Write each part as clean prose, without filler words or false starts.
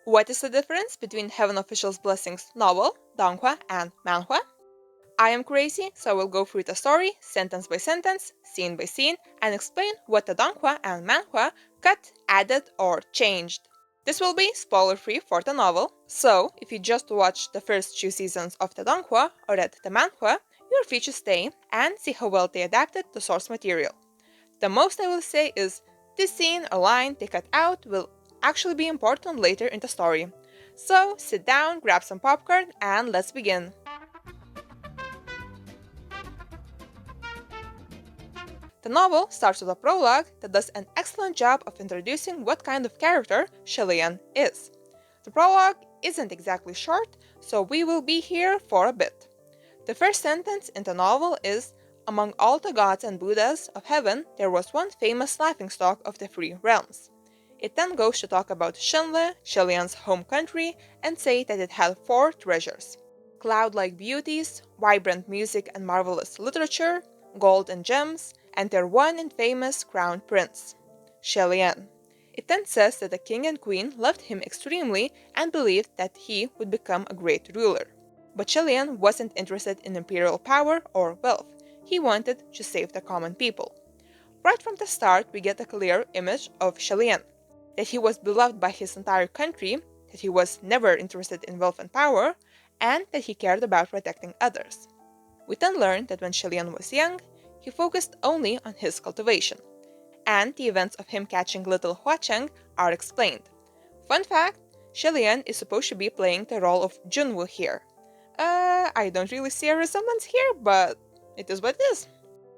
What is the difference between Heaven Official's Blessings novel, Donghua, and Manhua? I am crazy, so I will go through the story, sentence by sentence, scene by scene, and explain what the Donghua and Manhua cut, added, or changed. This will be spoiler-free for the novel, so if you just watched the first 2 seasons of the Donghua or read the Manhua, you're free to stay and see how well they adapted the source material. The most I will say is, this scene or line they cut out will actually be important later in the story. So sit down, grab some popcorn, and let's begin. The novel starts with a prologue that does an excellent job of introducing what kind of character Shilian is. The prologue isn't exactly short, so we will be here for a bit. The first sentence in the novel is, "Among all the gods and Buddhas of heaven, there was one famous laughingstock of the three realms." It then goes to talk about Shenle, Shilian's home country, and say that it had 4 treasures: cloud-like beauties, vibrant music and marvelous literature, gold and gems, and their one and famous crown prince, Shelian. It then says that the king and queen loved him extremely and believed that he would become a great ruler. But Shelian wasn't interested in imperial power or wealth. He wanted to save the common people. Right from the start, we get a clear image of Shelian, that he was beloved by his entire country, that he was never interested in wealth and power, and that he cared about protecting others. We then learn that when Shelian was young, he focused only on his cultivation, and the events of him catching little Huacheng are explained. Fun fact, Shelian is supposed to be playing the role of Junwu here. I don't really see a resemblance here, but it is what it is.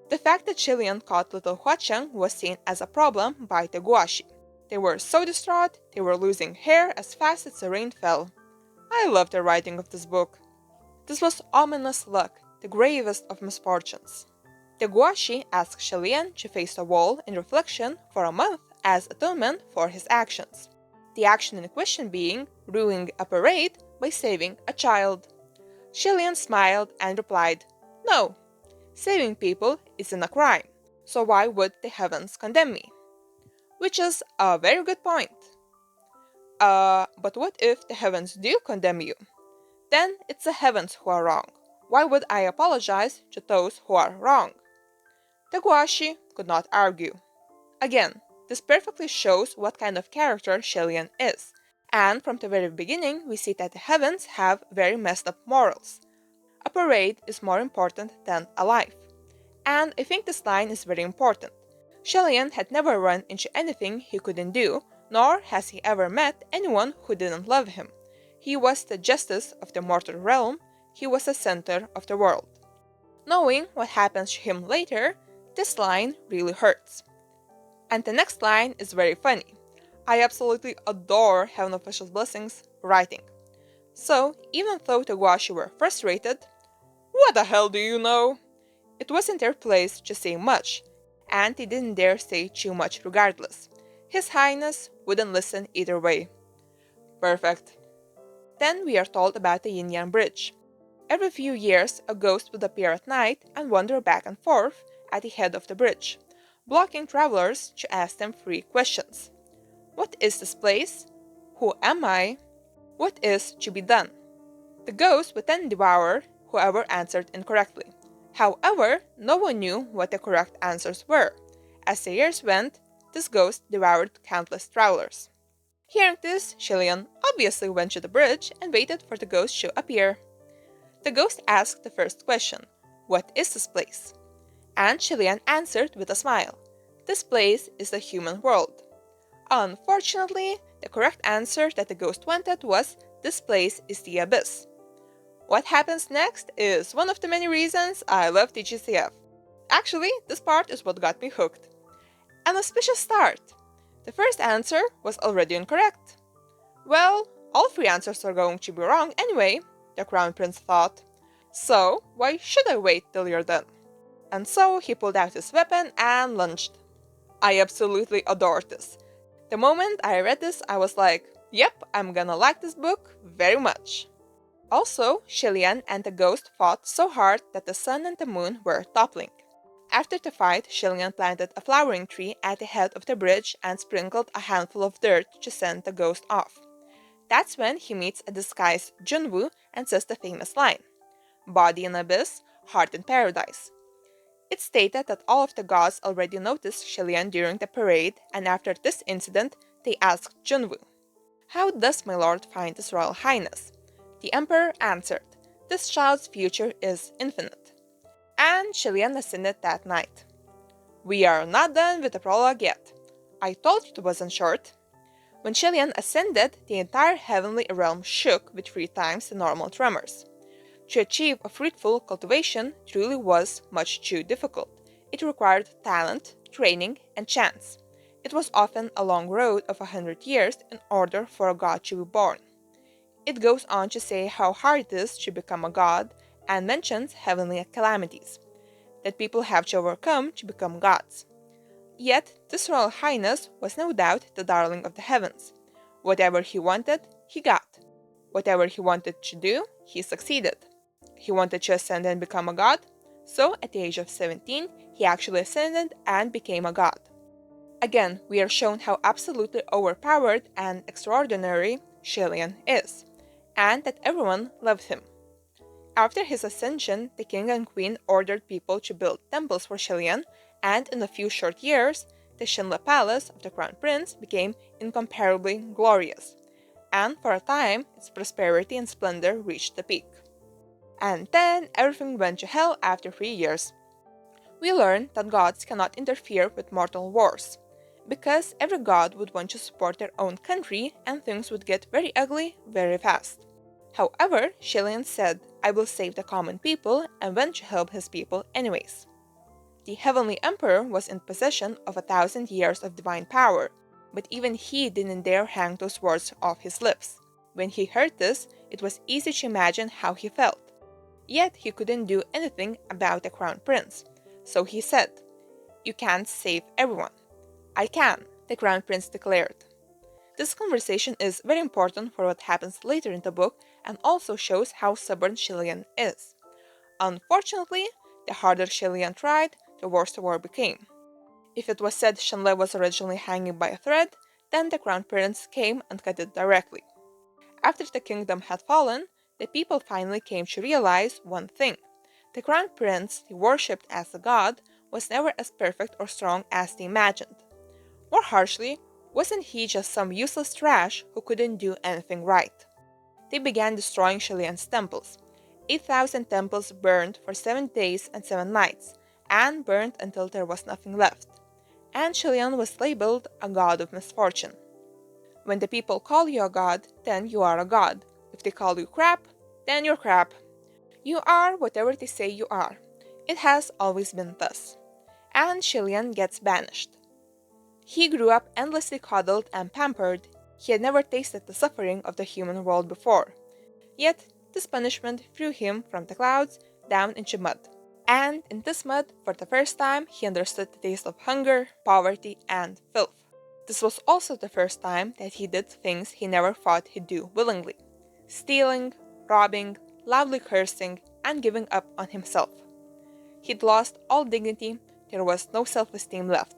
The fact that Shelian caught little Huacheng was seen as a problem by the Guashi. They were so distraught, they were losing hair as fast as the rain fell. I love the writing of this book. This was ominous luck, the gravest of misfortunes. The Guashi asked Shelian to face a wall in reflection for a month as atonement for his actions. The action in question being ruining a parade by saving a child. Shelian smiled and replied, "No, saving people isn't a crime, so why would the heavens condemn me?" Which is a very good point. But what if the heavens do condemn you? Then it's the heavens who are wrong. Why would I apologize to those who are wrong? The Guashi could not argue. Again, this perfectly shows what kind of character Shelian is, and from the very beginning we see that the heavens have very messed up morals. A parade is more important than a life. And I think this line is very important. Shelian had never run into anything he couldn't do, nor has he ever met anyone who didn't love him. He was the justice of the mortal realm, he was the center of the world. Knowing what happens to him later, this line really hurts. And the next line is very funny. I absolutely adore Heaven Official's Blessings writing. So, even though the Guashi were frustrated, "What the hell do you know?" It wasn't their place to say much, and they didn't dare say too much regardless. His Highness wouldn't listen either way. Perfect. Then we are told about the Yin-Yang Bridge. Every few years, a ghost would appear at night and wander back and forth at the head of the bridge, blocking travelers to ask them 3 questions. What is this place? Who am I? What is to be done? The ghost would then devour whoever answered incorrectly. However, no one knew what the correct answers were. As the years went, this ghost devoured countless travelers. Hearing this, Shilian obviously went to the bridge and waited for the ghost to appear. The ghost asked the first question, "What is this place?" And Shilian answered with a smile, "This place is the human world." Unfortunately, the correct answer that the ghost wanted was, "This place is the abyss." What happens next is one of the many reasons I love TGCF. Actually, this part is what got me hooked. An auspicious start. The first answer was already incorrect. Well, all 3 answers are going to be wrong anyway, the Crown Prince thought. So, why should I wait till you're done? And so he pulled out his weapon and lunged. I absolutely adored this. The moment I read this, I was like, yep, I'm gonna like this book very much. Also, Shilian and the ghost fought so hard that the sun and the moon were toppling. After the fight, Shilian planted a flowering tree at the head of the bridge and sprinkled a handful of dirt to send the ghost off. That's when he meets a disguised Junwoo and says the famous line, "Body in abyss, heart in paradise." It's stated that all of the gods already noticed Shilian during the parade, and after this incident, they asked Junwoo, "How does my lord find his royal highness?" The emperor answered, "This child's future is infinite." And Shilian ascended that night. We are not done with the prologue yet. I told you it wasn't short. When Shilian ascended, the entire heavenly realm shook with 3 times the normal tremors. To achieve a fruitful cultivation truly was much too difficult. It required talent, training, and chance. It was often a long road of 100 years in order for a god to be born. It goes on to say how hard it is to become a god and mentions heavenly calamities that people have to overcome to become gods. Yet, this royal highness was no doubt the darling of the heavens. Whatever he wanted, he got. Whatever he wanted to do, he succeeded. He wanted to ascend and become a god, so at the age of 17, he actually ascended and became a god. Again, we are shown how absolutely overpowered and extraordinary Shilian is, and that everyone loved him. After his ascension, the king and queen ordered people to build temples for Shilian, and in a few short years, the Shinla palace of the crown prince became incomparably glorious, and for a time, its prosperity and splendor reached the peak. And then everything went to hell after 3 years. We learn that gods cannot interfere with mortal wars, because every god would want to support their own country and things would get very ugly very fast. However, Shilian said, "I will save the common people," and went to help his people anyways. The heavenly emperor was in possession of 1,000 years of divine power, but even he didn't dare hang those words off his lips. When he heard this, it was easy to imagine how he felt. Yet he couldn't do anything about the crown prince. So he said, "You can't save everyone." "I can," the crown prince declared. This conversation is very important for what happens later in the book and also shows how stubborn Shilian is. Unfortunately, the harder Shilian tried, the worse the war became. If it was said Shenle was originally hanging by a thread, then the crown prince came and cut it directly. After the kingdom had fallen, the people finally came to realize one thing. The crown prince they worshipped as a god was never as perfect or strong as they imagined. More harshly, wasn't he just some useless trash who couldn't do anything right? They began destroying Shilian's temples. 8,000 temples burned for 7 days and 7 nights, and burned until there was nothing left. And Shilian was labeled a god of misfortune. When the people call you a god, then you are a god. If they call you crap, then you're crap. You are whatever they say you are. It has always been thus. And Shilian gets banished. He grew up endlessly coddled and pampered. He had never tasted the suffering of the human world before. Yet, this punishment threw him from the clouds down into mud. And in this mud, for the first time, he understood the taste of hunger, poverty, and filth. This was also the first time that he did things he never thought he'd do willingly: stealing, robbing, loudly cursing, and giving up on himself. He'd lost all dignity, there was no self-esteem left,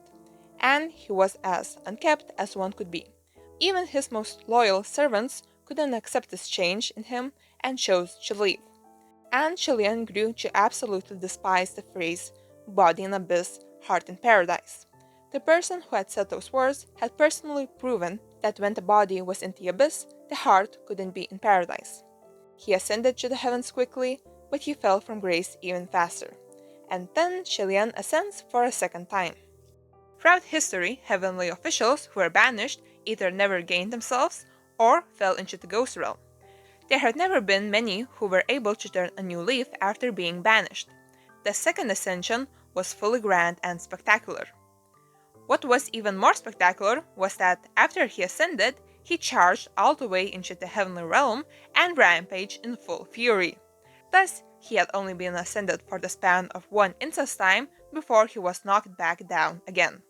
and he was as unkempt as one could be. Even his most loyal servants couldn't accept this change in him and chose to leave. And Shilian grew to absolutely despise the phrase, "body in abyss, heart in paradise." The person who had said those words had personally proven that when the body was in the abyss, the heart couldn't be in paradise. He ascended to the heavens quickly, but he fell from grace even faster. And then Shilian ascends for a second time. Throughout history, heavenly officials who were banished either never gained themselves or fell into the ghost realm. There had never been many who were able to turn a new leaf after being banished. The second ascension was fully grand and spectacular. What was even more spectacular was that after he ascended, he charged all the way into the heavenly realm and rampaged in full fury. Thus, he had only been ascended for the span of 1 instant's time before he was knocked back down again.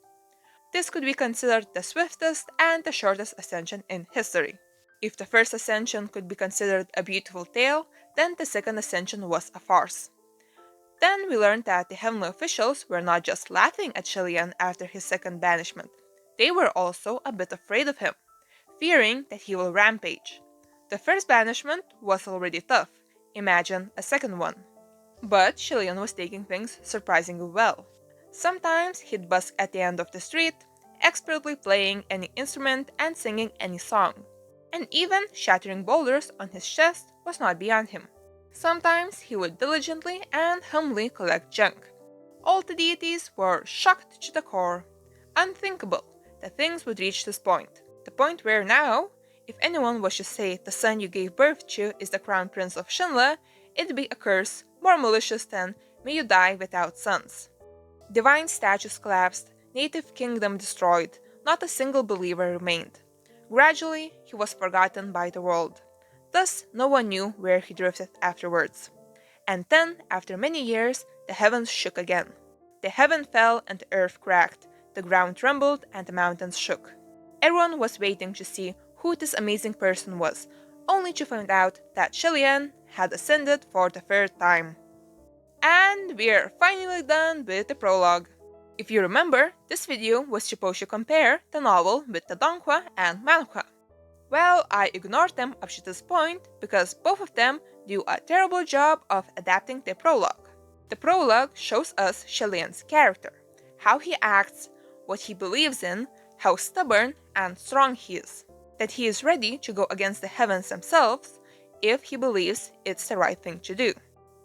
This could be considered the swiftest and the shortest ascension in history. If the first ascension could be considered a beautiful tale, then the second ascension was a farce. Then we learned that the heavenly officials were not just laughing at Shilian after his second banishment. They were also a bit afraid of him, fearing that he will rampage. The first banishment was already tough, imagine a second one. But Shilian was taking things surprisingly well. Sometimes he'd busk at the end of the street, expertly playing any instrument and singing any song. And even shattering boulders on his chest was not beyond him. Sometimes he would diligently and humbly collect junk. All the deities were shocked to the core. Unthinkable that things would reach this point. The point where now, if anyone was to say the son you gave birth to is the crown prince of Shinla, it'd be a curse more malicious than may you die without sons. Divine statues collapsed, native kingdom destroyed, not a single believer remained. Gradually, he was forgotten by the world. Thus, no one knew where he drifted afterwards. And then, after many years, the heavens shook again. The heaven fell and the earth cracked, the ground trembled and the mountains shook. Everyone was waiting to see who this amazing person was, only to find out that Shilian had ascended for the third time. And we're finally done with the prologue. If you remember, this video was supposed to compare the novel with the Donghua and Manhua. Well, I ignored them up to this point because both of them do a terrible job of adapting the prologue. The prologue shows us Shilian's character, how he acts, what he believes in, how stubborn and strong he is, that he is ready to go against the heavens themselves if he believes it's the right thing to do.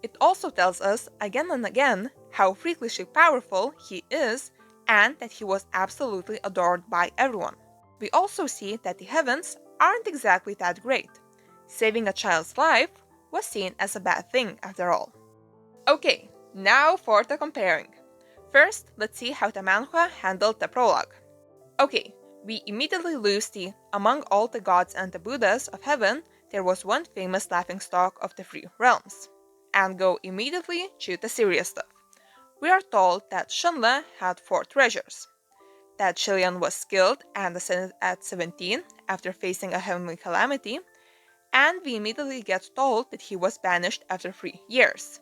It also tells us again and again how freakishly powerful he is and that he was absolutely adored by everyone. We also see that the heavens aren't exactly that great. Saving a child's life was seen as a bad thing after all. Okay, now for the comparing. First, let's see how the Manhua handled the prologue. Okay, we immediately lose the among all the gods and the Buddhas of heaven, there was one famous laughingstock of the three realms, and go immediately to the serious stuff. We are told that Shinla had 4 treasures, that Shilian was skilled and ascended at 17 after facing a heavenly calamity, and we immediately get told that he was banished after 3 years.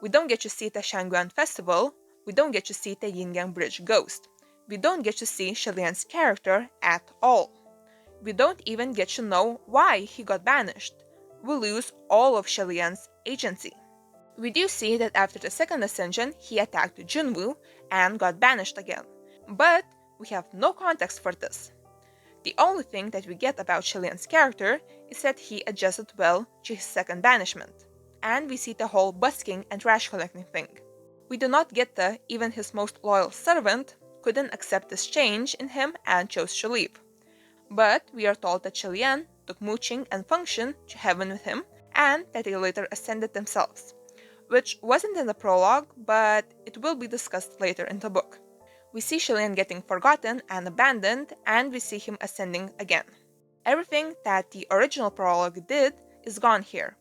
We don't get to see the Shangguan festival, we don't get to see the Yin-Yang Bridge ghost, we don't get to see Shilian's character at all. We don't even get to know why he got banished. We lose all of Shilian's agency. We do see that after the second ascension, he attacked Junwu and got banished again, but we have no context for this. The only thing that we get about Shilian's character is that he adjusted well to his second banishment, and we see the whole busking and trash collecting thing. We do not get the even his most loyal servant couldn't accept this change in him and chose to leave. But we are told that Shilian took Muqing and Fengxun to heaven with him, and that they later ascended themselves, which wasn't in the prologue, but it will be discussed later in the book. We see Shilian getting forgotten and abandoned, and we see him ascending again. Everything that the original prologue did is gone here.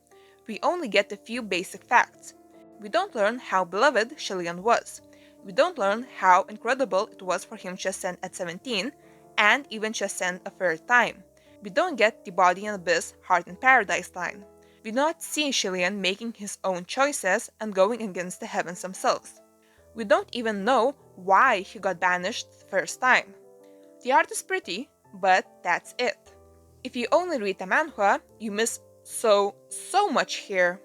We only get a few basic facts. We don't learn how beloved Shilian was. We don't learn how incredible it was for him to ascend at 17, and even to ascend a third time. We don't get the body and abyss, heart in paradise line. We do not see Shilian making his own choices and going against the heavens themselves. We don't even know why he got banished the first time. The art is pretty, but that's it. If you only read the manhwa, you miss so much here.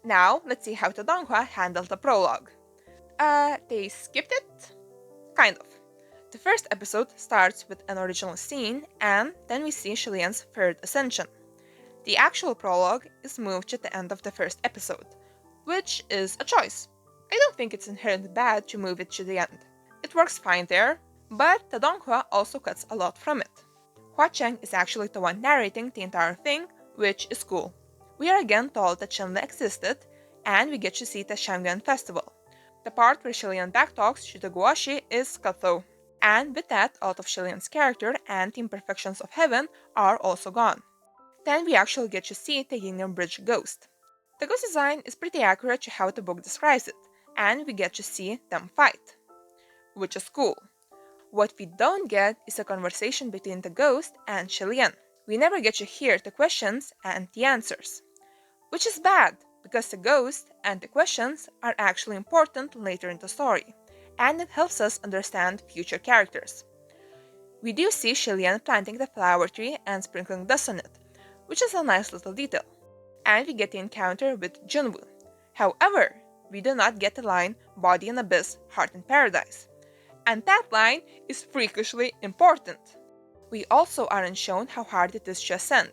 Now, let's see how the Donghua handled the prologue. They skipped it? Kind of. The first episode starts with an original scene, and then we see Shilian's third ascension. The actual prologue is moved to the end of the first episode, which is a choice. I don't think it's inherently bad to move it to the end. It works fine there, but the Donghua also cuts a lot from it. Hua Cheng is actually the one narrating the entire thing, which is cool. We are again told that Shinla existed, and we get to see the Shangguan festival. The part where Shilian backtalks to the Guashi is cut though, and with that, all of Shilian's character and the imperfections of heaven are also gone. Then we actually get to see the Yin-Yang Bridge ghost. The ghost design is pretty accurate to how the book describes it, and we get to see them fight, which is cool. What we don't get is a conversation between the ghost and Shilian. We never get to hear the questions and the answers, which is bad because the ghost and the questions are actually important later in the story, and it helps us understand future characters. We do see Shilian planting the flower tree and sprinkling dust on it, which is a nice little detail. And we get the encounter with Junwoo. However, we do not get the line body in abyss, heart in paradise. And that line is freakishly important. We also aren't shown how hard it is to ascend.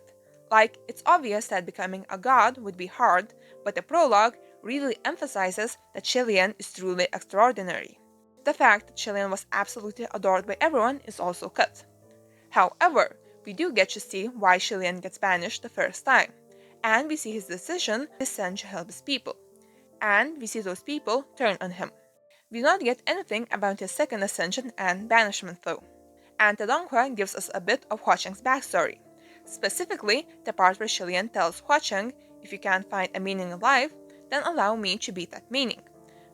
Like, it's obvious that becoming a god would be hard, but the prologue really emphasizes that Shilian is truly extraordinary. The fact that Shilian was absolutely adored by everyone is also cut. However, we do get to see why Shilian gets banished the first time, and we see his decision to ascend to help his people, and we see those people turn on him. We do not get anything about his second ascension and banishment though. And the Donghua gives us a bit of Hua Cheng's backstory, specifically the part where Shilian tells Hua Cheng, if you can't find a meaning in life, then allow me to be that meaning.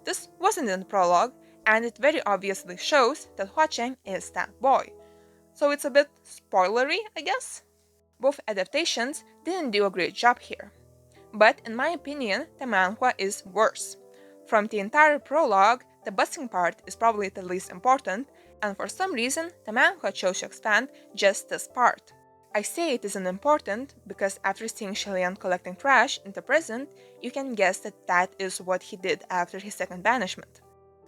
This wasn't in the prologue, and it very obviously shows that Hua Cheng is that boy. So it's a bit spoilery, I guess? Both adaptations didn't do a great job here. But in my opinion, the manhwa is worse. From the entire prologue, the busking part is probably the least important, and for some reason, the manhwa chose to expand just this part. I say it isn't important because after seeing Shilian collecting trash in the present, you can guess that that is what he did after his second banishment.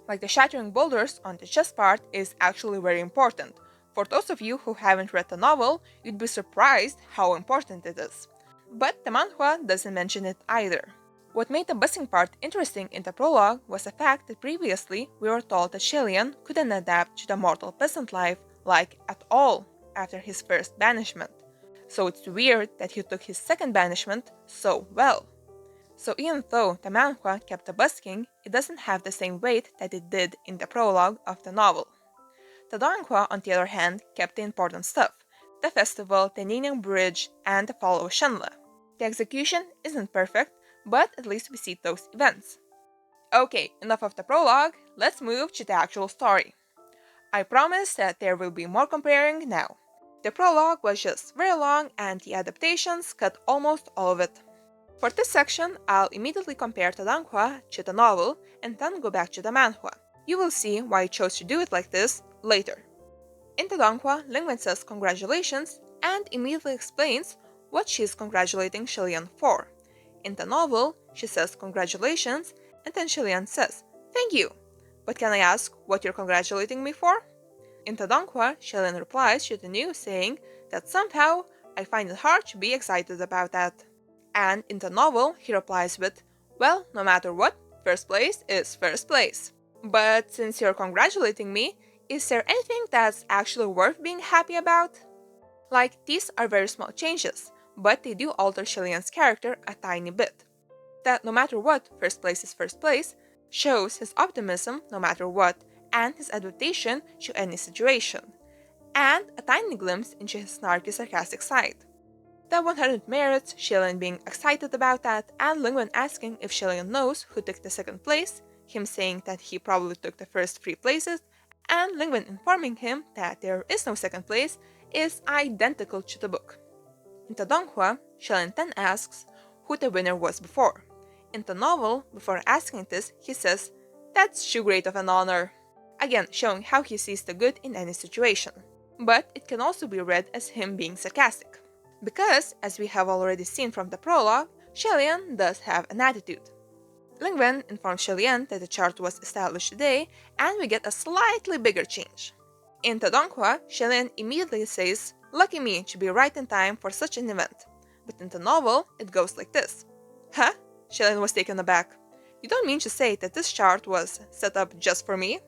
Like the shattering boulders on the chest part is actually very important. For those of you who haven't read the novel, you'd be surprised how important it is. But the manhwa doesn't mention it either. What made the busing part interesting in the prologue was the fact that previously we were told that Shilian couldn't adapt to the mortal peasant life like at all after his first banishment. So it's weird that he took his second banishment so well. So even though the manhwa kept the busking, it doesn't have the same weight that it did in the prologue of the novel. The Donghua, on the other hand, kept the important stuff, the festival, the Ninian Bridge, and the fall of Shenle. The execution isn't perfect, but at least we see those events. Okay, enough of the prologue, let's move to the actual story. I promise that there will be more comparing now. The prologue was just very long and the adaptations cut almost all of it. For this section, I'll immediately compare the Donghua to the novel and then go back to the manhwa. You will see why I chose to do it like this later. In the Donghua, Lingwen says congratulations and immediately explains what she's congratulating Shilian for. In the novel, she says congratulations and then Shilian says, thank you, but can I ask what you're congratulating me for? In the Donghua, Shilian replies to the news saying that somehow I find it hard to be excited about that. And in the novel, he replies with, well, no matter what, first place is first place. But since you're congratulating me, is there anything that's actually worth being happy about? Like, these are very small changes, but they do alter Shilian's character a tiny bit. That no matter what, first place is first place, shows his optimism no matter what, and his adaptation to any situation, and a tiny glimpse into his snarky sarcastic side. The 100 merits, Shilian being excited about that, and Lingwen asking if Shilian knows who took the second place, him saying that he probably took the first 3 places, and Lingwen informing him that there is no second place, is identical to the book. In the Donghua, Shilian then asks who the winner was before. In the novel, before asking this, he says, that's too great of an honor. Again, showing how he sees the good in any situation. But it can also be read as him being sarcastic. Because, as we have already seen from the prologue, Shilian does have an attitude. Lingwen informs Shilian that the chart was established today, and we get a slightly bigger change. In the Donghua, Shilian immediately says, lucky me to be right in time for such an event. But in the novel, it goes like this. Huh? Shilian was taken aback. You don't mean to say that this chart was set up just for me?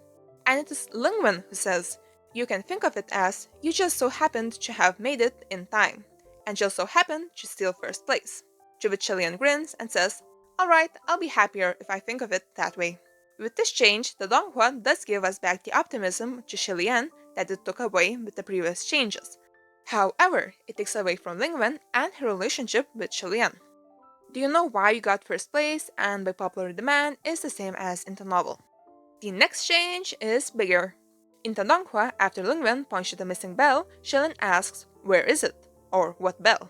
And it is Lingwen who says, you can think of it as, you just so happened to have made it in time, and just so happened to steal first place. To which Shilian grins and says, alright, I'll be happier if I think of it that way. With this change, the Donghua does give us back the optimism to Shilian that it took away with the previous changes. However, it takes away from Lingwen and her relationship with Shilian. Do you know why you got first place and by popular demand is the same as in the novel? The next change is bigger. In the Donghua, after Lingwen points to the missing bell, Shilian asks, where is it? Or what bell?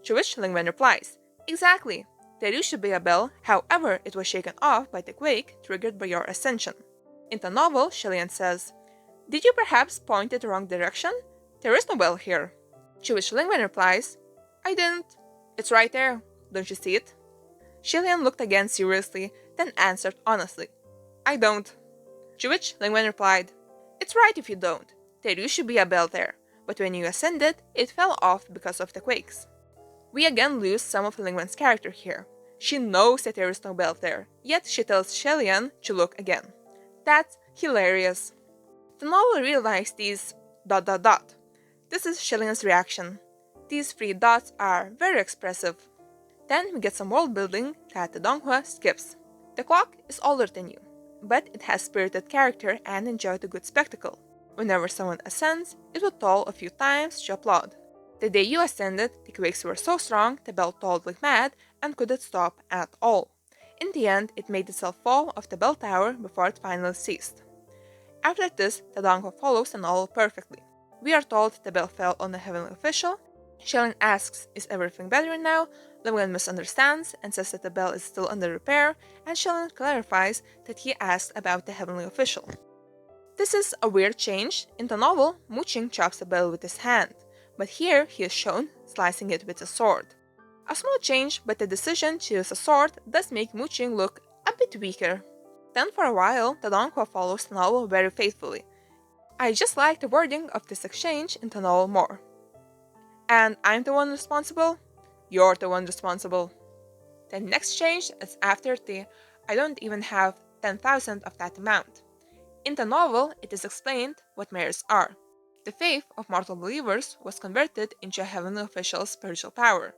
To which Lingwen replies, exactly, there used to be a bell, however it was shaken off by the quake triggered by your ascension. In the novel, Shilian says, did you perhaps point it the wrong direction? There is no bell here. To which Lingwen replies, I didn't. It's right there. Don't you see it? Shilian looked again seriously, then answered honestly, I don't. To which Lingwen replied, It's right if you don't. There used to be a bell there, but when you ascended, it fell off because of the quakes. We again lose some of Lingwen's character here. She knows that there is no bell there, yet she tells Shilian to look again. That's hilarious. The novel realized these ... This is Shilian's reaction. These 3 dots are very expressive. Then we get some world building that the Donghua skips. The clock is older than you, but it has spirited character and enjoyed a good spectacle. Whenever someone ascends, it would toll a few times to applaud. The day you ascended, the quakes were so strong the bell tolled like mad and couldn't stop at all. In the end, it made itself fall off the bell tower before it finally ceased. After this, the Donghua follows the novel perfectly. We are told the bell fell on a heavenly official. Shilian asks, is everything better now? Lingwen misunderstands and says that the bell is still under repair, and Shilian clarifies that he asked about the heavenly official. This is a weird change. In the novel, Muqing chops the bell with his hand, but here he is shown slicing it with a sword. A small change, but the decision to use a sword does make Muqing look a bit weaker. Then for a while, the Donghua follows the novel very faithfully. I just like the wording of this exchange in the novel more. And I'm the one responsible? You're the one responsible. The next change is after the I don't even have 10,000 of that amount. In the novel, it is explained what merits are. The faith of mortal believers was converted into a heavenly official's spiritual power,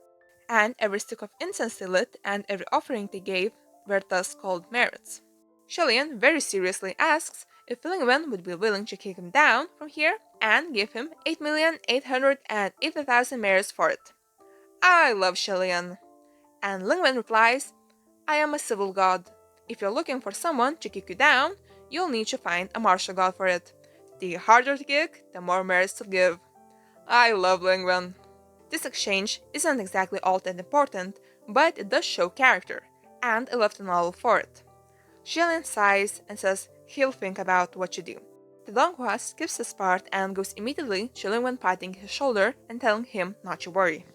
and every stick of incense they lit and every offering they gave were thus called merits. Shilian very seriously asks if Lingwen would be willing to kick him down from here and give him 8,880,000 merits for it. I love Shilian. And Lingwen replies, I am a civil god. If you're looking for someone to kick you down, you'll need to find a martial god for it. The harder to kick, the more merits to give. I love Lingwen. This exchange isn't exactly all that important, but it does show character, and I love the novel for it. Shilian sighs and says he'll think about what to do. The Donghua skips this part and goes immediately to Lingwen patting his shoulder and telling him not to worry.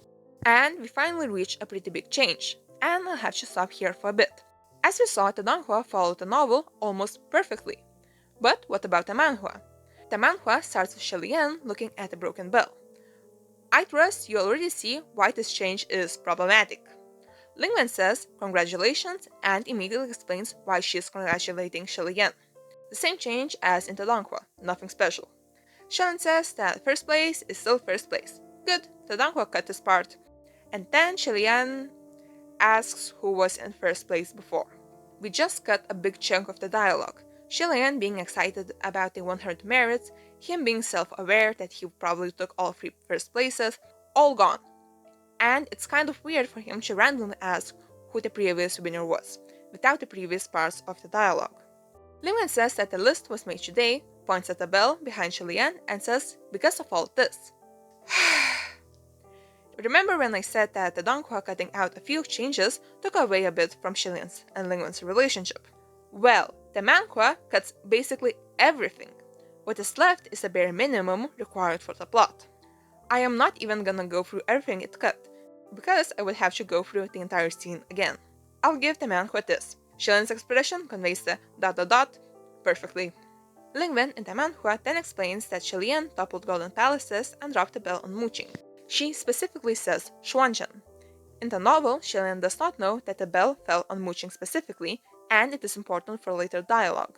And we finally reach a pretty big change, and I'll have to stop here for a bit. As we saw, the Donghua followed the novel almost perfectly. But what about the Manhua? The Manhua starts with Shilian looking at the broken bell. I trust you already see why this change is problematic. Lingwen says congratulations and immediately explains why she is congratulating Shilian. The same change as in the Donghua, nothing special. Shilian says that first place is still first place. Good, the Donghua cut this part. And then Shilian asks who was in first place before. We just cut a big chunk of the dialogue. Shilian being excited about the 100 merits, him being self-aware that he probably took all 3 first places, all gone. And it's kind of weird for him to randomly ask who the previous winner was, without the previous parts of the dialogue. Lingwen says that the list was made today, points at the bell behind Shilian, and says, because of all this. Remember when I said that the Donghua cutting out a few changes took away a bit from Shilian's and Lingwen's relationship? Well, the Manhua cuts basically everything. What is left is the bare minimum required for the plot. I am not even gonna go through everything it cut, because I would have to go through the entire scene again. I'll give the Manhua this. Shilian's expression conveys the ... perfectly. Lingwen in the Manhua then explains that Shilian toppled golden palaces and dropped the bell on Muqing. She specifically says Xuanzhen. In the novel, Shilian does not know that the bell fell on Muqing specifically, and it is important for later dialogue.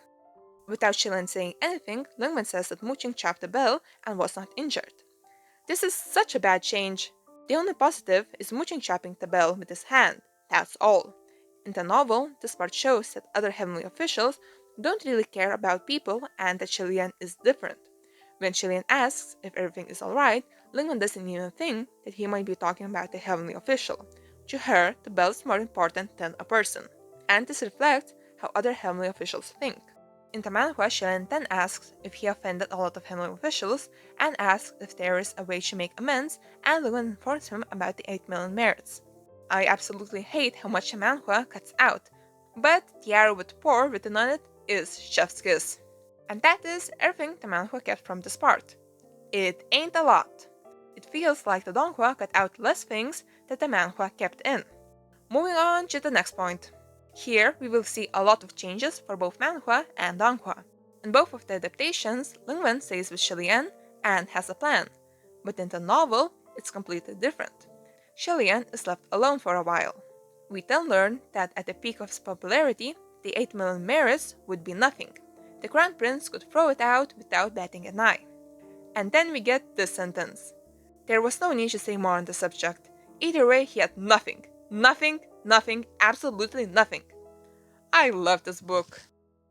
Without Shilian saying anything, Lingwen says that Muqing chopped the bell and was not injured. This is such a bad change. The only positive is Muqing chopping the bell with his hand, that's all. In the novel, this part shows that other heavenly officials don't really care about people and that Shilian is different. When Shilian asks if everything is alright, Lingwen doesn't even think that he might be talking about the heavenly official. To her, the bell is more important than a person, and this reflects how other heavenly officials think. In the Manhua, Shilian then asks if he offended a lot of heavenly officials, and asks if there is a way to make amends, and Lingwen informs him about the 8 million merits. I absolutely hate how much the Manhua cuts out, but the arrow with "poor" written on it is chef's kiss. And that is everything the Manhua kept from this part. it ain't a lot. It feels like the Donghua cut out less things that the Manhua kept in. Moving on to the next point. Here we will see a lot of changes for both Manhua and Donghua. In both of the adaptations, Lingwen stays with Shilian and has a plan, but in the novel, it's completely different. Shilian is left alone for a while. We then learn that at the peak of his popularity, the 8 million merits would be nothing. The Crown Prince could throw it out without batting an eye. And then we get this sentence. There was no need to say more on the subject. Either way, he had nothing. Nothing, nothing, absolutely nothing. I love this book.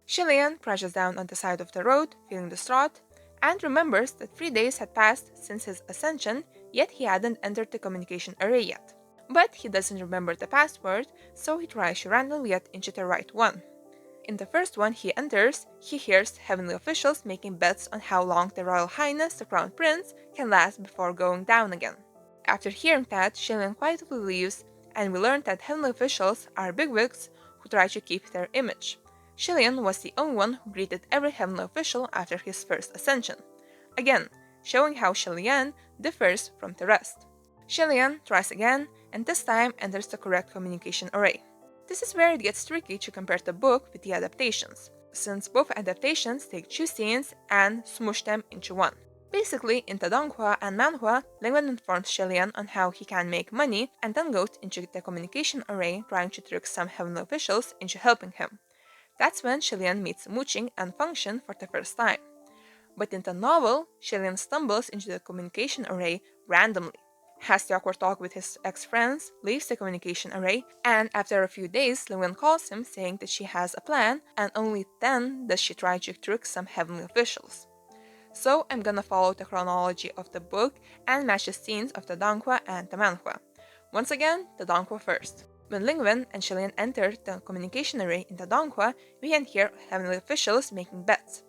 Shilian crouches down on the side of the road, feeling distraught, and remembers that 3 days had passed since his ascension, yet he hadn't entered the communication array yet. But he doesn't remember the password, so he tries to randomly get into the right one. In the first one he enters, he hears heavenly officials making bets on how long the Royal Highness, the Crown Prince, can last before going down again. After hearing that, Shilian quietly leaves, and we learn that heavenly officials are bigwigs who try to keep their image. Shilian was the only one who greeted every heavenly official after his first ascension. Again, showing how Shilian differs from the rest. Shilian tries again, and this time enters the correct communication array. This is where it gets tricky to compare the book with the adaptations, since both adaptations take 2 scenes and smoosh them into one. Basically, in the Donghua and Manhua, Lingwen informs Shilian on how he can make money and then goes into the communication array trying to trick some heavenly officials into helping him. That's when Shilian meets Muqing and Function for the first time. But in the novel, Shilian stumbles into the communication array randomly, has the awkward talk with his ex-friends, leaves the communication array, and after a few days, Lingwen calls him saying that she has a plan, and only then does she try to trick some heavenly officials. So I'm gonna follow the chronology of the book and match the scenes of the Donghua and the Manhua. Once again, the Donghua first. When Lingwen and Shilian enter the communication array in the Donghua, we can hear heavenly officials making bets.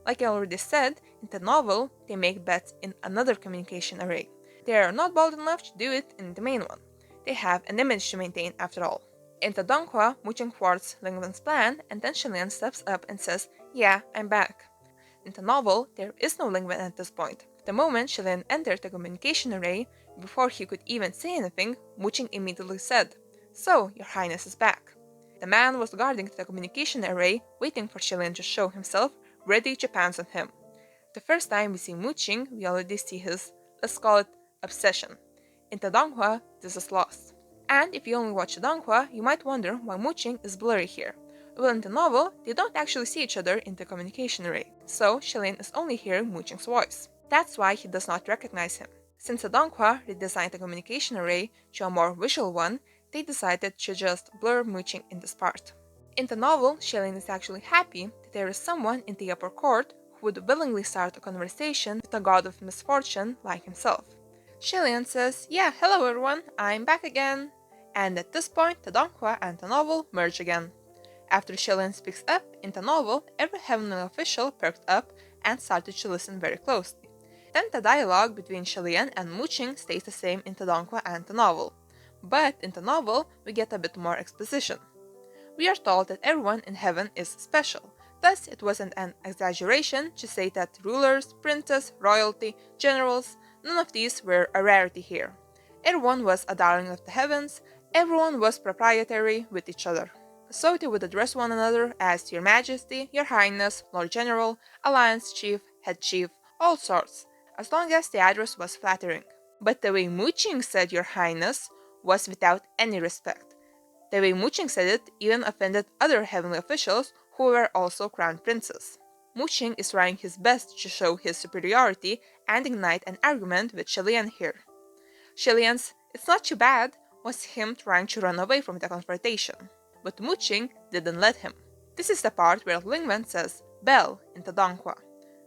Like I already said, in the novel, they make bets in another communication array. They are not bold enough to do it in the main one. They have an image to maintain after all. In the Donghua, Muqing thwarts Lingwen's plan, and then Shilian steps up and says, "Yeah, I'm back." In the novel, there is no Lingwen at this point. The moment Shilian entered the communication array, before he could even say anything, Muqing immediately said, "So, your highness is back." The man was guarding the communication array, waiting for Shilian to show himself, ready to pounce on him. The first time we see Muqing, we already see his, let's call it, obsession. In the Donghua, this is lost. And if you only watch the Donghua, you might wonder why Muqing is blurry here. Well, in the novel, they don't actually see each other in the communication array, so Shilian is only hearing Muqing's voice. That's why he does not recognize him. Since the Donghua redesigned the communication array to a more visual one, they decided to just blur Muqing in this part. In the novel, Shilian is actually happy that there is someone in the upper court who would willingly start a conversation with a god of misfortune like himself. Shilian says, "Yeah, hello everyone, I'm back again." And at this point, the Donghua and the novel merge again. After Shilian speaks up, in the novel, every heavenly official perked up and started to listen very closely. Then the dialogue between Shilian and Muqing stays the same in the Donghua and the novel. But in the novel, we get a bit more exposition. We are told that everyone in heaven is special. Thus, it wasn't an exaggeration to say that rulers, princes, royalty, generals, none of these were a rarity here. Everyone was a darling of the heavens, everyone was proprietary with each other. So they would address one another as Your Majesty, Your Highness, Lord General, Alliance Chief, Head Chief, all sorts, as long as the address was flattering. But the way Muqing said Your Highness was without any respect. The way Muqing said it even offended other heavenly officials who were also crown princes. Muqing is trying his best to show his superiority and ignite an argument with Shilian here. Shilian's "it's not too bad" was him trying to run away from the confrontation. But Muqing didn't let him. This is the part where Lingwen says "Bell" in the Donghua.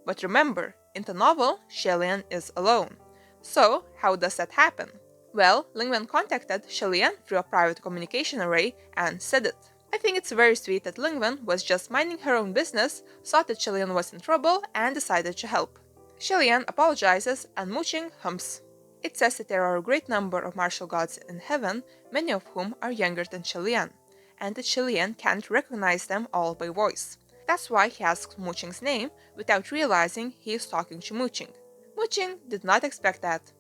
But remember, in the novel, Shilian is alone. So, how does that happen? Well, Lingwen contacted Shilian through a private communication array and said it. I think it's very sweet that Lingwen was just minding her own business, saw that Shilian was in trouble, and decided to help. Shilian apologizes and Muqing humps. It says that there are a great number of martial gods in heaven, many of whom are younger than Shilian, and that Shilian can't recognize them all by voice. That's why he asks Muqing's name without realizing he is talking to Muqing. Muqing did not expect that.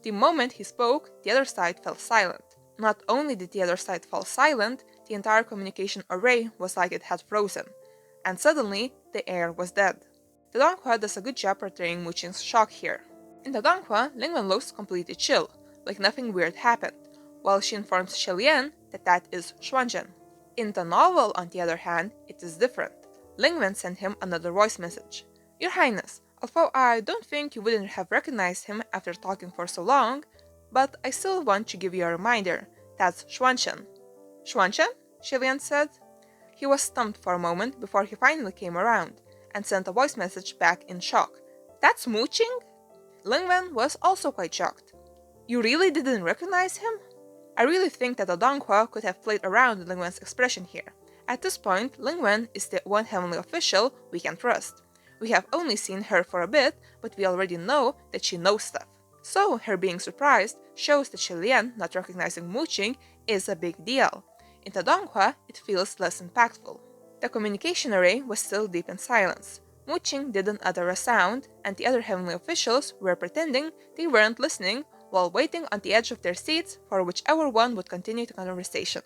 The moment he spoke, the other side fell silent. Not only did the other side fall silent, the entire communication array was like it had frozen. And suddenly, the air was dead. The Donghua does a good job portraying Muqing's shock here. In the Donghua, Lingwen looks completely chill, like nothing weird happened, while she informs Shilian that that is Xuanzhen. In the novel, on the other hand, it is different. Lingwen sent him another voice message. Your Highness, although I don't think you wouldn't have recognized him after talking for so long, but I still want to give you a reminder. That's Xuanzhen. Xuanzhen? Shilian said. He was stumped for a moment before he finally came around and sent a voice message back in shock. That's Muqing? Lingwen was also quite shocked. You really didn't recognize him? I really think that the Donghua could have played around with Lingwen's expression here. At this point, Lingwen is the one heavenly official we can trust. We have only seen her for a bit, but we already know that she knows stuff. So her being surprised shows that Shilian not recognizing Muqing is a big deal. In the Donghua, it feels less impactful. The communication array was still deep in silence. Muqing didn't utter a sound, and the other heavenly officials were pretending they weren't listening while waiting on the edge of their seats for whichever one would continue the conversation.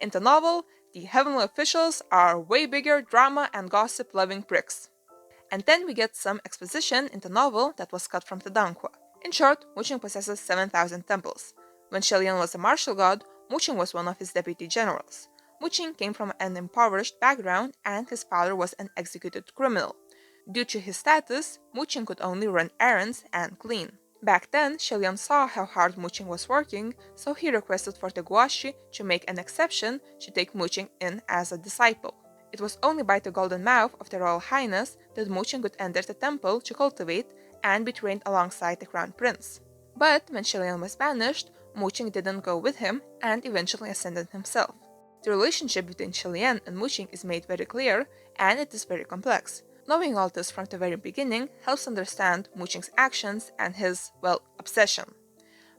In the novel, the heavenly officials are way bigger drama and gossip-loving pricks. And then we get some exposition in the novel that was cut from the Donghua. In short, Muqing possesses 7,000 temples. When Shilian was a martial god, Muqing was one of his deputy generals. Muqing came from an impoverished background and his father was an executed criminal. Due to his status, Muqing could only run errands and clean. Back then, Shilian saw how hard Muqing was working, so he requested for the Guashi to make an exception to take Muqing in as a disciple. It was only by the golden mouth of the Royal Highness that Muqing could enter the temple to cultivate and be trained alongside the crown prince. But when Shilian was banished, Muqing didn't go with him and eventually ascended himself. The relationship between Shilian and Muqing is made very clear, and it is very complex. Knowing all this from the very beginning helps understand Muqing's actions and his, obsession.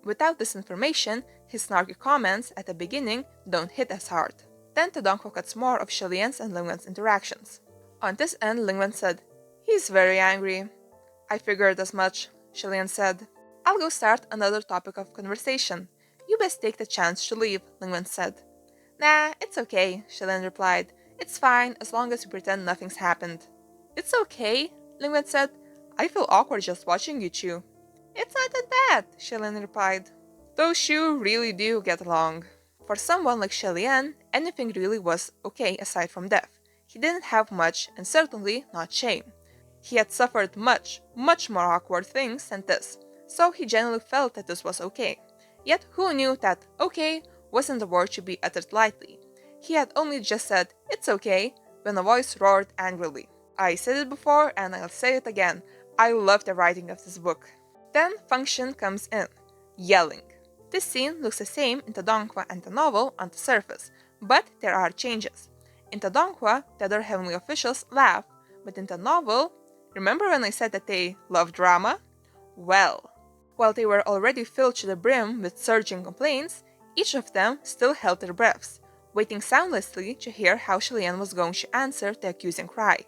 Without this information, his snarky comments at the beginning don't hit as hard. Then the Donghua cuts more of Shilian's and Lingwen's interactions. On this end, Lingwen said, "He's very angry." "I figured as much," Shilian said. "I'll go start another topic of conversation. You best take the chance to leave," Lingwen said. "Nah, it's okay," Shilian replied. "It's fine as long as you pretend nothing's happened." "It's okay," Lingwen said. "I feel awkward just watching you two." "It's not that bad," Shilian replied. Those two really do get along. For someone like Shilian, anything really was okay aside from death. He didn't have much, and certainly not shame. He had suffered much more awkward things than this, so he generally felt that this was okay. Yet who knew that okay wasn't a word to be uttered lightly? He had only just said, "It's okay," when a voice roared angrily. I said it before and I'll say it again. I love the writing of this book. Then function comes in. Yelling. This scene looks the same in the Donghua and the novel on the surface, but there are changes. In the Donghua, the other heavenly officials laugh, but in the novel, remember when I said that they love drama? Well, while they were already filled to the brim with surging complaints, each of them still held their breaths, waiting soundlessly to hear how Shilian was going to answer the accusing cry.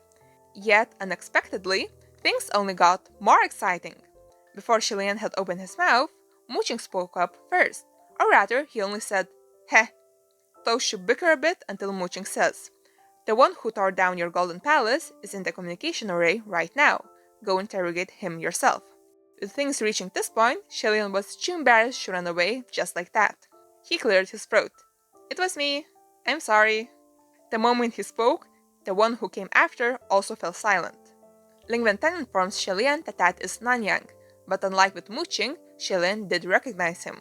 Yet, unexpectedly, things only got more exciting. Before Shilian had opened his mouth, Muqing spoke up first, or rather, he only said, "Heh." Those two bicker a bit until Muqing says, "The one who tore down your golden palace is in the communication array right now. Go interrogate him yourself." With things reaching this point, Shilian was too embarrassed to run away just like that. He cleared his throat. "It was me. I'm sorry." The moment he spoke, the one who came after also fell silent. Lingwen then informs Shilian that that is Nanyang, but unlike with Muqing, Shilian did recognize him.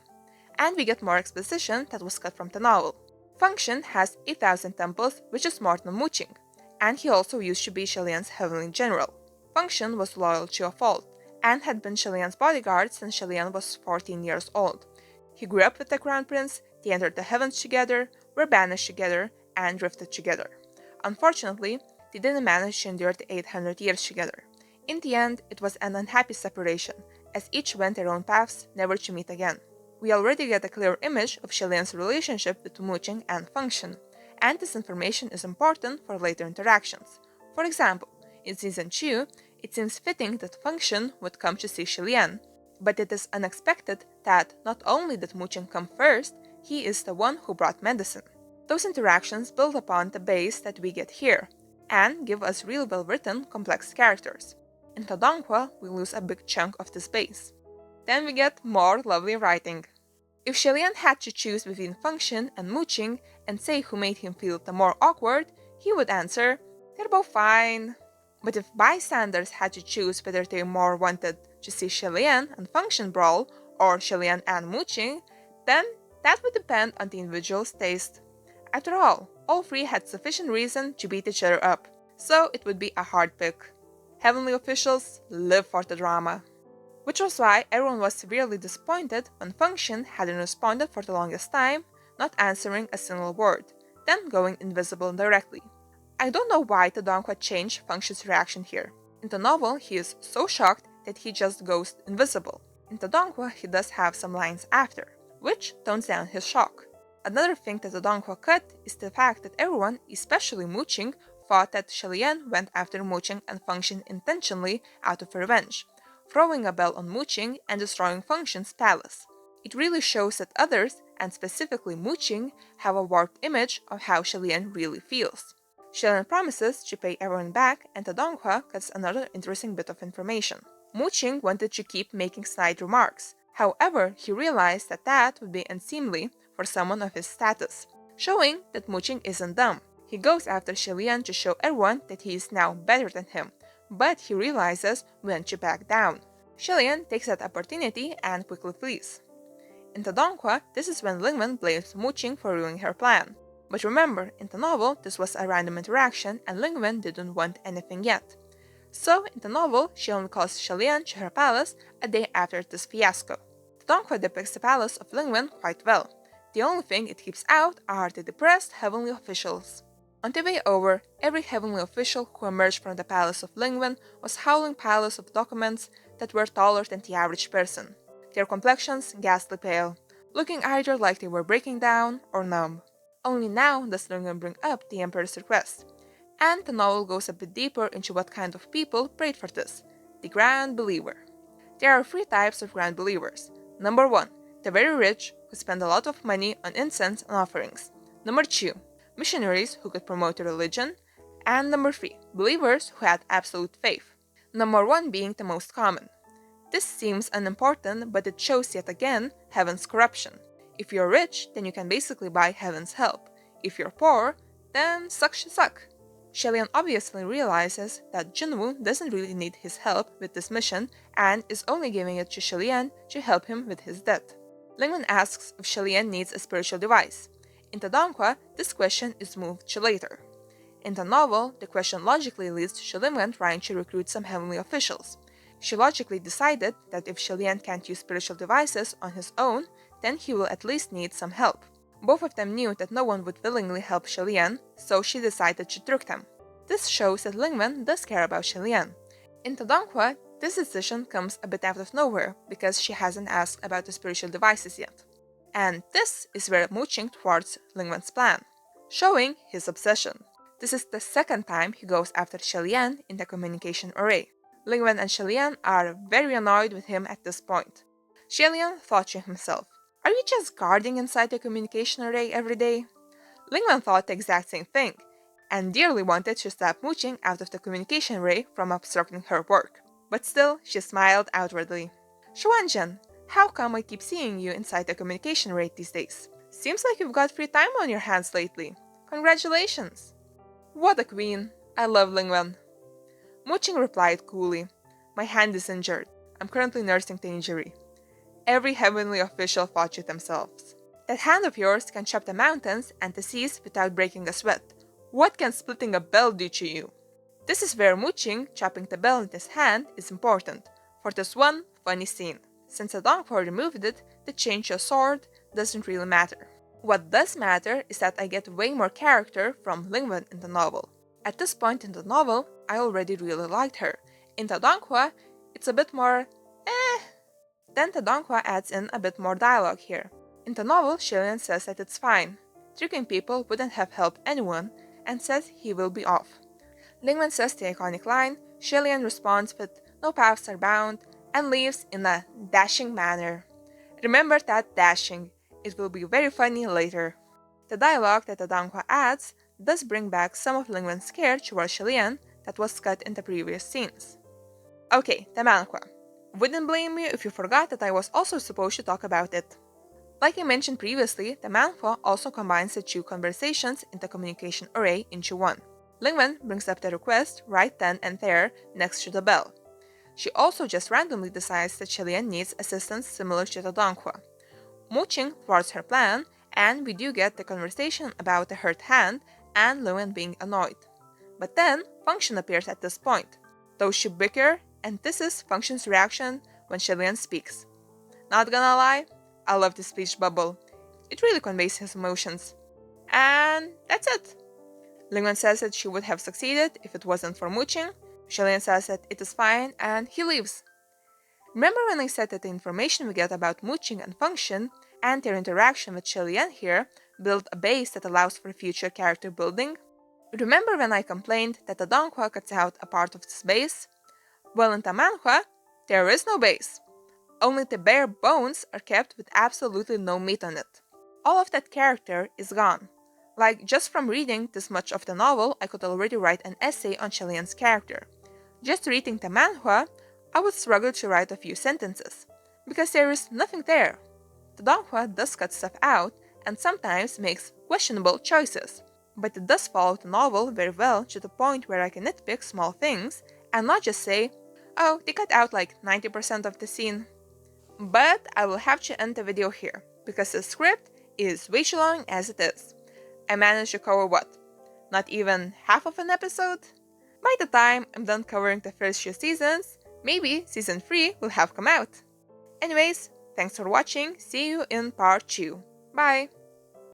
And we get more exposition that was cut from the novel. Function has 8,000 temples, which is more than Muqing, and he also used to be Shilian's heavenly general. Function was loyal to a fault, and had been Shilian's bodyguard since Shilian was 14 years old. He grew up with the crown prince, they entered the heavens together, were banished together, and drifted together. Unfortunately, they didn't manage to endure the 800 years together. In the end, it was an unhappy separation, as each went their own paths, never to meet again. We already get a clear image of Shilian's relationship with Muqing and Function, and this information is important for later interactions. For example, in Season 2, It seems fitting that Function would come to see Shilian, but it is unexpected that not only did Muqing come first, he is the one who brought medicine. Those interactions build upon the base that we get here, and give us real well-written, complex characters. In the Donghua, we lose a big chunk of this base. Then we get more lovely writing. If Shilian had to choose between Function and Muqing and say who made him feel the more awkward, he would answer, "They're both fine." But if bystanders had to choose whether they more wanted to see Shilian and Function brawl or Shilian and Muqing, then that would depend on the individual's taste. After all three had sufficient reason to beat each other up, so it would be a hard pick. Heavenly officials live for the drama. Which was why everyone was severely disappointed when Function hadn't responded for the longest time, not answering a single word, then going invisible directly. I don't know why the Donghua changed Function's reaction here. In the novel, he is so shocked that he just goes invisible. In the Donghua, he does have some lines after, which tones down his shock. Another thing that the Donghua cut is the fact that everyone, especially Muqing, thought that Shilian went after Muqing and Function intentionally out of revenge, throwing a bell on Muqing and destroying Function's palace. It really shows that others, and specifically Muqing, have a warped image of how Shilian really feels. Shilian promises to pay everyone back, and the Donghua cuts another interesting bit of information. Muqing wanted to keep making snide remarks. However, he realized that that would be unseemly for someone of his status, showing that Muqing isn't dumb. He goes after Shilian to show everyone that he is now better than him, but he realizes when to back down. Shilian takes that opportunity and quickly flees. In the Donghua, this is when Lingwen blames Muqing for ruining her plan. But remember, in the novel, this was a random interaction and Lingwen didn't want anything yet. So, in the novel, she only calls Shilian to her palace a day after this fiasco. The Donghua depicts the palace of Lingwen quite well. The only thing it keeps out are the depressed heavenly officials. On the way over, every heavenly official who emerged from the palace of Lingwen was howling piles of documents that were taller than the average person. Their complexions ghastly pale, looking either like they were breaking down or numb. Only now does Lingwen bring up the Emperor's request, and the novel goes a bit deeper into what kind of people prayed for this: the Grand Believer. There are three types of Grand Believers. Number 1, the very rich, who spend a lot of money on incense and offerings. Number 2, missionaries who could promote the religion. And number 3, believers who had absolute faith. Number 1 being the most common. This seems unimportant, but it shows yet again heaven's corruption. If you're rich, then you can basically buy heaven's help. If you're poor, then suck. Shilian obviously realizes that Junwoo doesn't really need his help with this mission and is only giving it to Shilian to help him with his debt. Lingwen asks if Shilian needs a spiritual device. In the Donghua, this question is moved to later. In the novel, the question logically leads to Shilian trying to recruit some heavenly officials. She logically decided that if Shilian can't use spiritual devices on his own, then he will at least need some help. Both of them knew that no one would willingly help Shilian, so she decided to trick them. This shows that Lingwen does care about Shilian. In the Donghua, this decision comes a bit out of nowhere because she hasn't asked about the spiritual devices yet. And this is where Muqing thwarts Lingwen's plan, showing his obsession. This is the second time he goes after Shilian in the communication array. Lingwen and Shilian are very annoyed with him at this point. Shilian thought to himself, "Are you just guarding inside the communication array every day?" Lingwen thought the exact same thing, and dearly wanted to stop Muqing out of the communication array from obstructing her work. But still, she smiled outwardly. "Xuanzhen, how come I keep seeing you inside the communication array these days? Seems like you've got free time on your hands lately. Congratulations!" "What a queen! I love Lingwen." Muqing replied coolly, "My hand is injured. I'm currently nursing the injury." Every heavenly official thought to themselves, "That hand of yours can chop the mountains and the seas without breaking a sweat. What can splitting a bell do to you?" This is where Muqing chopping the bell in his hand is important, for this one funny scene. Since the Donghua removed it, the change to a sword doesn't really matter. What does matter is that I get way more character from Lingwen in the novel. At this point in the novel, I already really liked her. In the Donghua, it's a bit more Then the Donghua adds in a bit more dialogue here. In the novel, Shilian says that it's fine. Tricking people wouldn't have helped anyone, and says he will be off. Lingwen says the iconic line, Shillian responds with "no paths are bound" and leaves in a dashing manner. Remember that dashing, it will be very funny later. The dialogue that the Donghua adds does bring back some of Lingwen's care towards Shillian that was cut in the previous scenes. Okay, the Manhua. Wouldn't blame you if you forgot that I was also supposed to talk about it. Like I mentioned previously, the Manhua also combines the two conversations in the communication array into one. Lingwen brings up the request right then and there next to the bell. She also just randomly decides that Shillian needs assistance similar to the Donghua. Mooching thwarts her plan, and we do get the conversation about the hurt hand and Lingwen being annoyed. But then, Function appears at this point. Those two bicker, and this is Function's reaction when Shillian speaks. Not gonna lie, I love this speech bubble. It really conveys his emotions. And that's it. Lingwen says that she would have succeeded if it wasn't for mooching. Shillian says that it is fine, and he leaves. Remember when I said that the information we get about mooching and Function and their interaction with Shillian here build a base that allows for future character building? Remember when I complained that the Donghua cuts out a part of this base? Well, in the Manhua, there is no base. Only the bare bones are kept with absolutely no meat on it. All of that character is gone. Like, just from reading this much of the novel, I could already write an essay on Shillian's character. Just reading the Manhua, I would struggle to write a few sentences, because there is nothing there. The Donghua does cut stuff out and sometimes makes questionable choices, but it does follow the novel very well to the point where I can nitpick small things and not just say, oh, they cut out like 90% of the scene. But I will have to end the video here, because the script is way too long as it is. I managed to cover what? Not even half of an episode? By the time I'm done covering the first few seasons, maybe season 3 will have come out. Anyways, thanks for watching, see you in part 2. Bye!